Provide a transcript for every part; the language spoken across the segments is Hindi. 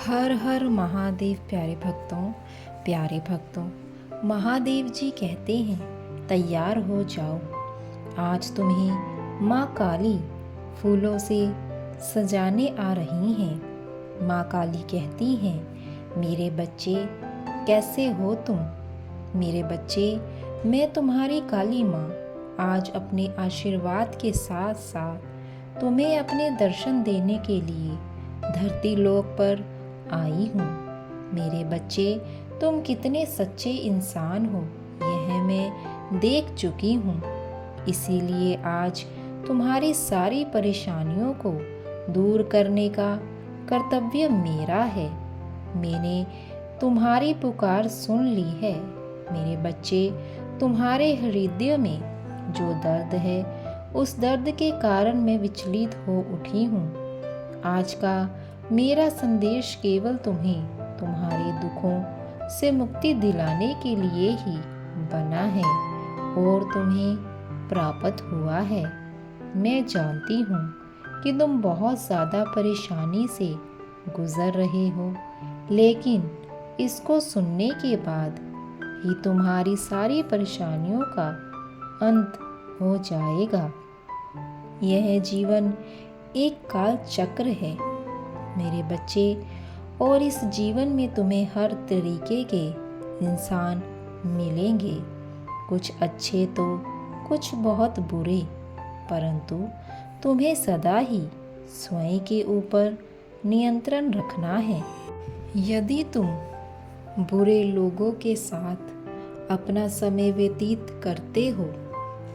हर हर महादेव। प्यारे भक्तों, महादेव जी कहते हैं तैयार हो जाओ। आज तुम्हें माँ काली फूलों से सजाने आ रही हैं। माँ काली कहती हैं, मेरे बच्चे कैसे हो तुम? मेरे बच्चे, मैं तुम्हारी काली माँ आज अपने आशीर्वाद के साथ साथ तुम्हें अपने दर्शन देने के लिए धरती लोक पर आई हूँ। मेरे बच्चे, तुम कितने सच्चे इंसान हो यह मैं देख चुकी हूँ। इसीलिए आज तुम्हारी सारी परेशानियों को दूर करने का कर्तव्य मेरा है। मैंने तुम्हारी पुकार सुन ली है। मेरे बच्चे, तुम्हारे हृदय में जो दर्द है उस दर्द के कारण मैं विचलित हो उठी हूँ। आज का मेरा संदेश केवल तुम्हें तुम्हारे दुखों से मुक्ति दिलाने के लिए ही बना है और तुम्हें प्राप्त हुआ है। मैं जानती हूँ कि तुम बहुत ज़्यादा परेशानी से गुजर रहे हो, लेकिन इसको सुनने के बाद ही तुम्हारी सारी परेशानियों का अंत हो जाएगा। यह जीवन एक काल चक्र है मेरे बच्चे, और इस जीवन में तुम्हें हर तरीके के इंसान मिलेंगे, कुछ अच्छे तो कुछ बहुत बुरे, परंतु तुम्हें सदा ही स्वयं के ऊपर नियंत्रण रखना है। यदि तुम बुरे लोगों के साथ अपना समय व्यतीत करते हो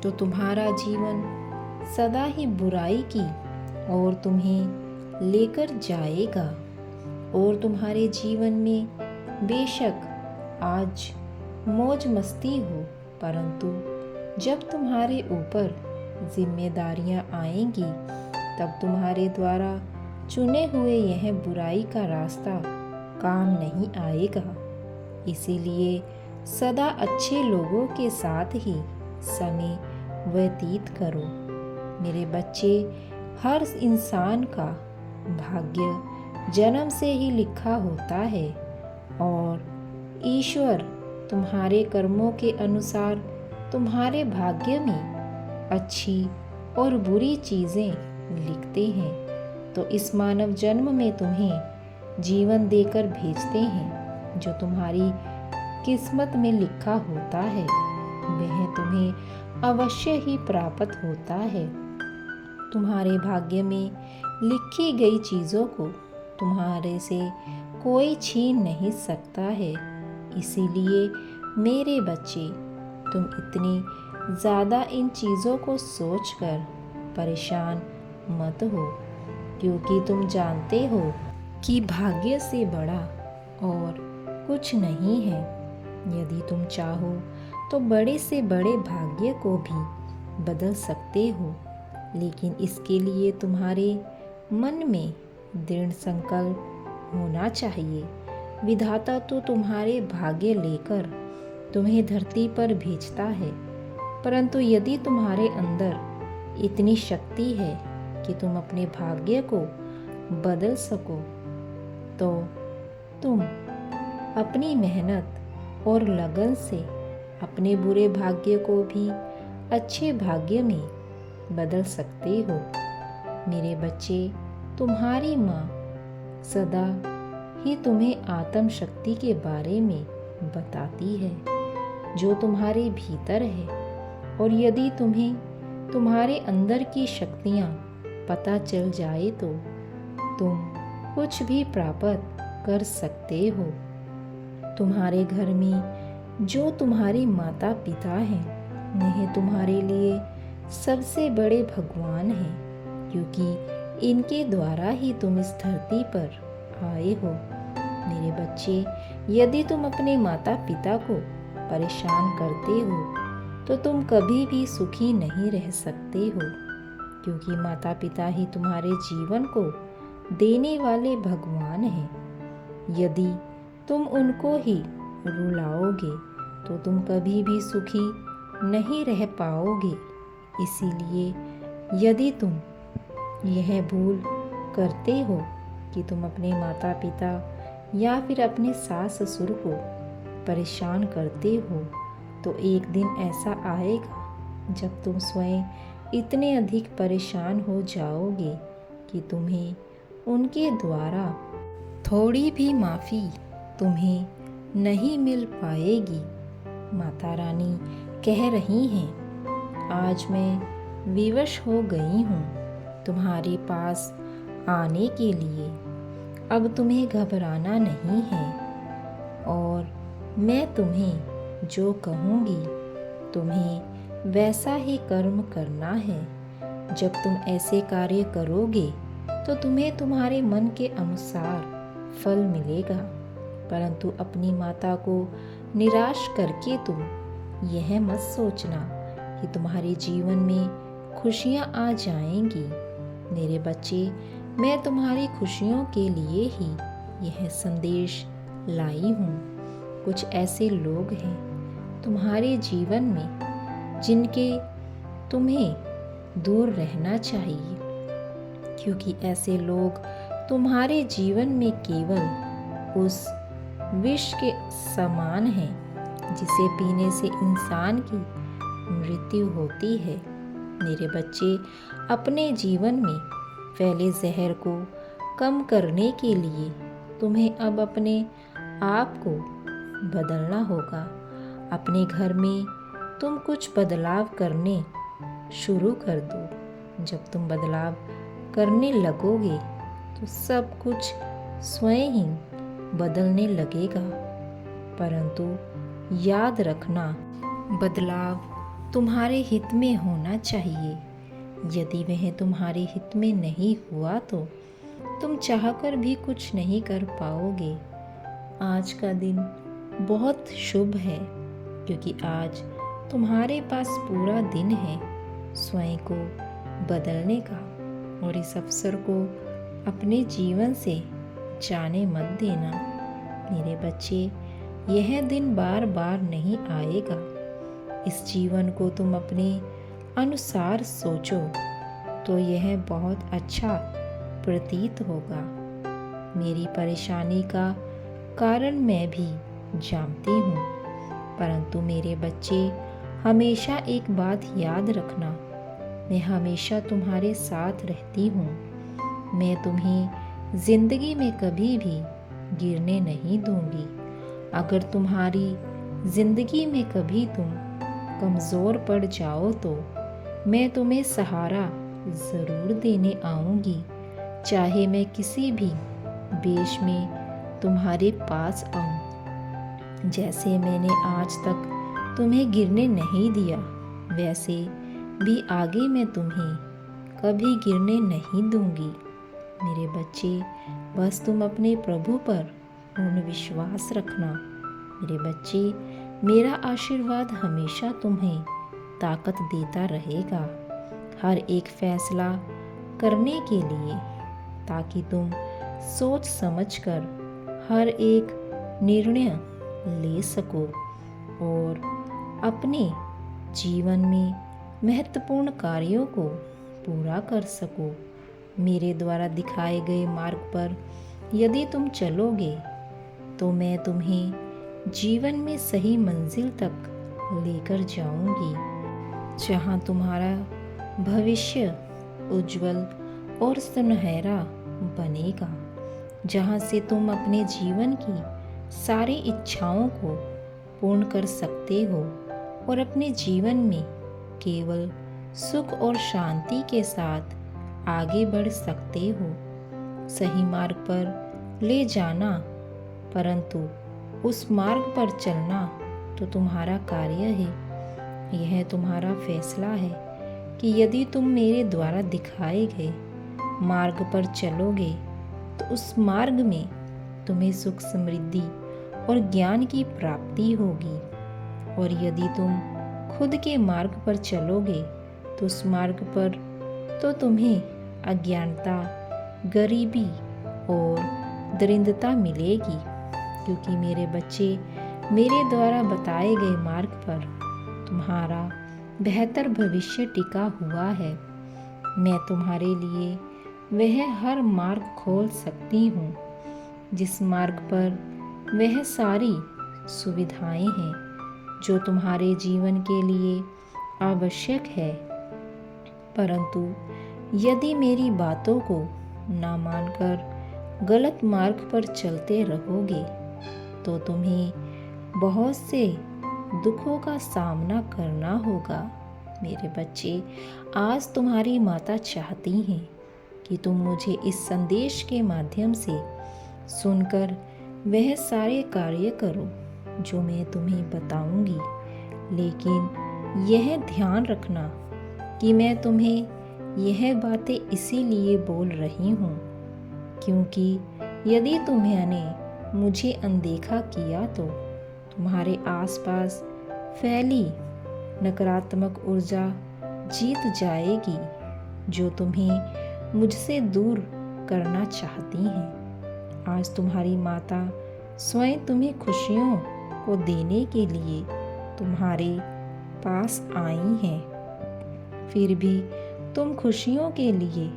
तो तुम्हारा जीवन सदा ही बुराई की और तुम्हें लेकर जाएगा। और तुम्हारे जीवन में बेशक आज मौज मस्ती हो, परंतु जब तुम्हारे ऊपर जिम्मेदारियां आएंगी तब तुम्हारे द्वारा चुने हुए यह बुराई का रास्ता काम नहीं आएगा। इसीलिए सदा अच्छे लोगों के साथ ही समय व्यतीत करो। मेरे बच्चे, हर इंसान का भाग्य जन्म से ही लिखा होता है और ईश्वर तुम्हारे कर्मों के अनुसार तुम्हारे भाग्य में अच्छी और बुरी चीज़ें लिखते हैं। तो इस मानव जन्म में तुम्हें जीवन देकर भेजते हैं। जो तुम्हारी किस्मत में लिखा होता है वह तुम्हें अवश्य ही प्राप्त होता है। तुम्हारे भाग्य में लिखी गई चीज़ों को तुम्हारे से कोई छीन नहीं सकता है। इसीलिए मेरे बच्चे, तुम इतनी ज़्यादा इन चीज़ों को सोचकर परेशान मत हो, क्योंकि तुम जानते हो कि भाग्य से बड़ा और कुछ नहीं है। यदि तुम चाहो तो बड़े से बड़े भाग्य को भी बदल सकते हो, लेकिन इसके लिए तुम्हारे मन में दृढ़ संकल्प होना चाहिए। विधाता तो तुम्हारे भाग्य लेकर तुम्हें धरती पर भेजता है, परंतु यदि तुम्हारे अंदर इतनी शक्ति है कि तुम अपने भाग्य को बदल सको, तो तुम अपनी मेहनत और लगन से अपने बुरे भाग्य को भी अच्छे भाग्य में बदल सकते हो। मेरे बच्चे, तुम्हारी माँ सदा ही तुम्हें आत्म शक्ति के बारे में बताती है जो तुम्हारे भीतर है, और यदि तुम्हें तुम्हारे अंदर की शक्तियाँ पता चल जाए तो तुम कुछ भी प्राप्त कर सकते हो। तुम्हारे घर में जो तुम्हारे माता पिता हैं वह तुम्हारे लिए सबसे बड़े भगवान हैं, क्योंकि इनके द्वारा ही तुम इस धरती पर आए हो। मेरे बच्चे, यदि तुम अपने माता पिता को परेशान करते हो तो तुम कभी भी सुखी नहीं रह सकते हो, क्योंकि माता पिता ही तुम्हारे जीवन को देने वाले भगवान हैं। यदि तुम उनको ही रुलाओगे तो तुम कभी भी सुखी नहीं रह पाओगे। इसीलिए यदि तुम यह भूल करते हो कि तुम अपने माता पिता या फिर अपने सास ससुर को परेशान करते हो, तो एक दिन ऐसा आएगा जब तुम स्वयं इतने अधिक परेशान हो जाओगे कि तुम्हें उनके द्वारा थोड़ी भी माफ़ी तुम्हें नहीं मिल पाएगी। माता रानी कह रही हैं, आज मैं विवश हो गई हूँ तुम्हारे पास आने के लिए। अब तुम्हें घबराना नहीं है और मैं तुम्हें जो कहूँगी तुम्हें वैसा ही कर्म करना है। जब तुम ऐसे कार्य करोगे तो तुम्हें तुम्हारे मन के अनुसार फल मिलेगा, परंतु अपनी माता को निराश करके तुम यह मत सोचना कि तुम्हारे जीवन में खुशियाँ आ जाएंगी। मेरे बच्चे, मैं तुम्हारी खुशियों के लिए ही यह संदेश लाई हूँ। कुछ ऐसे लोग हैं तुम्हारे जीवन में जिनके तुम्हें दूर रहना चाहिए, क्योंकि ऐसे लोग तुम्हारे जीवन में केवल उस विष के समान हैं जिसे पीने से इंसान की मृत्यु होती है। मेरे बच्चे, अपने जीवन में फैले जहर को कम करने के लिए तुम्हें अब अपने आप को बदलना होगा। अपने घर में तुम कुछ बदलाव करने शुरू कर दो। जब तुम बदलाव करने लगोगे तो सब कुछ स्वयं ही बदलने लगेगा। परंतु याद रखना, बदलाव तुम्हारे हित में होना चाहिए। यदि वह तुम्हारे हित में नहीं हुआ तो तुम चाहकर भी कुछ नहीं कर पाओगे। आज का दिन बहुत शुभ है, क्योंकि आज तुम्हारे पास पूरा दिन है स्वयं को बदलने का, और इस अवसर को अपने जीवन से जाने मत देना। मेरे बच्चे, यह दिन बार बार नहीं आएगा। इस जीवन को तुम अपने अनुसार सोचो तो यह बहुत अच्छा प्रतीत होगा। मेरी परेशानी का कारण मैं भी जानती हूँ, परंतु मेरे बच्चे, हमेशा एक बात याद रखना, मैं हमेशा तुम्हारे साथ रहती हूँ। मैं तुम्हें जिंदगी में कभी भी गिरने नहीं दूंगी। अगर तुम्हारी जिंदगी में कभी तुम कमज़ोर पड़ जाओ तो मैं तुम्हें सहारा ज़रूर देने आऊँगी, चाहे मैं किसी भी वेश में तुम्हारे पास आऊँ। जैसे मैंने आज तक तुम्हें गिरने नहीं दिया, वैसे भी आगे मैं तुम्हें कभी गिरने नहीं दूंगी। मेरे बच्चे, बस तुम अपने प्रभु पर पूर्ण विश्वास रखना। मेरे बच्चे, मेरा आशीर्वाद हमेशा तुम्हें ताकत देता रहेगा हर एक फैसला करने के लिए, ताकि तुम सोच समझकर हर एक निर्णय ले सको और अपने जीवन में महत्वपूर्ण कार्यों को पूरा कर सको। मेरे द्वारा दिखाए गए मार्ग पर यदि तुम चलोगे तो मैं तुम्हें जीवन में सही मंजिल तक लेकर जाऊंगी, जहां तुम्हारा भविष्य उज्जवल और सुनहरा बनेगा, जहां से तुम अपने जीवन की सारी इच्छाओं को पूर्ण कर सकते हो और अपने जीवन में केवल सुख और शांति के साथ आगे बढ़ सकते हो। सही मार्ग पर ले जाना, परंतु उस मार्ग पर चलना तो तुम्हारा कार्य है। यह तुम्हारा फैसला है कि यदि तुम मेरे द्वारा दिखाए गए मार्ग पर चलोगे तो उस मार्ग में तुम्हें सुख समृद्धि और ज्ञान की प्राप्ति होगी, और यदि तुम खुद के मार्ग पर चलोगे तो उस मार्ग पर तो तुम्हें अज्ञानता, गरीबी और दरिद्रता मिलेगी, क्योंकि मेरे बच्चे, मेरे द्वारा बताए गए मार्ग पर तुम्हारा बेहतर भविष्य टिका हुआ है। मैं तुम्हारे लिए वह हर मार्ग खोल सकती हूँ। जिस मार्ग पर वह सारी सुविधाएं हैं जो तुम्हारे जीवन के लिए आवश्यक है। परंतु यदि मेरी बातों को ना मानकर गलत मार्ग पर चलते रहोगे तो तुम्हें बहुत से दुखों का सामना करना होगा। मेरे बच्चे, आज तुम्हारी माता चाहती हैं कि तुम मुझे इस संदेश के माध्यम से सुनकर वह सारे कार्य करो जो मैं तुम्हें बताऊंगी। लेकिन यह ध्यान रखना कि मैं तुम्हें यह बातें इसीलिए बोल रही हूँ क्योंकि यदि तुमने मुझे अनदेखा किया तो तुम्हारे आसपास फैली नकारात्मक ऊर्जा जीत जाएगी जो तुम्हें मुझसे दूर करना चाहती हैं। आज तुम्हारी माता स्वयं तुम्हें खुशियों को देने के लिए तुम्हारे पास आई हैं। फिर भी तुम खुशियों के लिए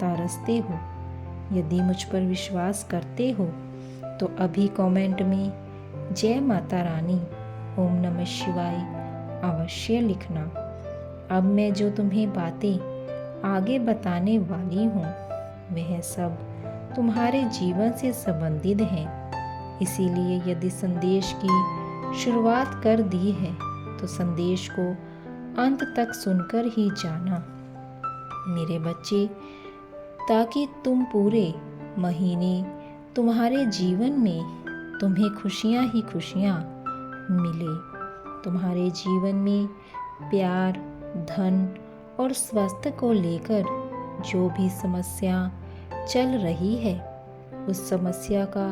तरसते हो। यदि मुझ पर विश्वास करते हो तो अभी कमेंट में जय माता रानी, ओम नमः शिवाय अवश्य लिखना। अब मैं जो तुम्हें बातें आगे बताने वाली हूँ वह सब तुम्हारे जीवन से संबंधित हैं। इसीलिए यदि संदेश की शुरुआत कर दी है तो संदेश को अंत तक सुनकर ही जाना मेरे बच्चे, ताकि तुम पूरे महीने तुम्हारे जीवन में तुम्हें खुशियाँ ही खुशियाँ मिले। तुम्हारे जीवन में प्यार, धन और स्वास्थ्य को लेकर जो भी समस्या चल रही है उस समस्या का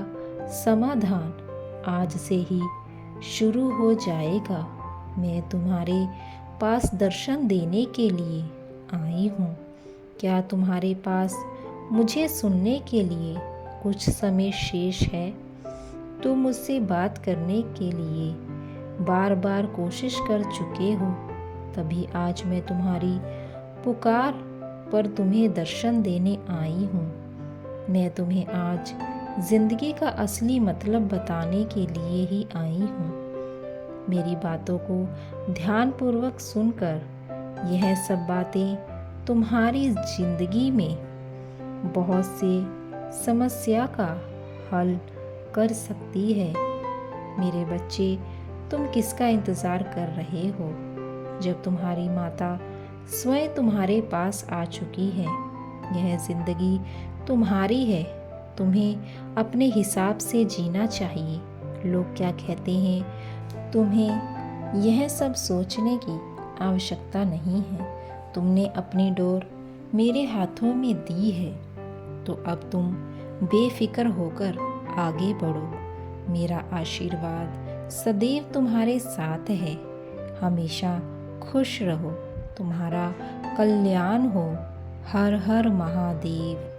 समाधान आज से ही शुरू हो जाएगा। मैं तुम्हारे पास दर्शन देने के लिए आई हूँ। क्या तुम्हारे पास मुझे सुनने के लिए कुछ समय शेष है? तुम मुझसे बात करने के लिए बार बार कोशिश कर चुके हो, तभी आज मैं तुम्हारी पुकार पर तुम्हें दर्शन देने आई हूँ। मैं तुम्हें आज जिंदगी का असली मतलब बताने के लिए ही आई हूँ। मेरी बातों को ध्यानपूर्वक सुनकर यह सब बातें तुम्हारी जिंदगी में बहुत से समस्या का हल कर सकती है। मेरे बच्चे, तुम किसका इंतज़ार कर रहे हो जब तुम्हारी माता स्वयं तुम्हारे पास आ चुकी है? यह जिंदगी तुम्हारी है, तुम्हें अपने हिसाब से जीना चाहिए। लोग क्या कहते हैं, तुम्हें यह सब सोचने की आवश्यकता नहीं है। तुमने अपनी डोर मेरे हाथों में दी है, तो अब तुम बेफिक्र होकर आगे बढ़ो। मेरा आशीर्वाद सदैव तुम्हारे साथ है। हमेशा खुश रहो। तुम्हारा कल्याण हो। हर हर महादेव।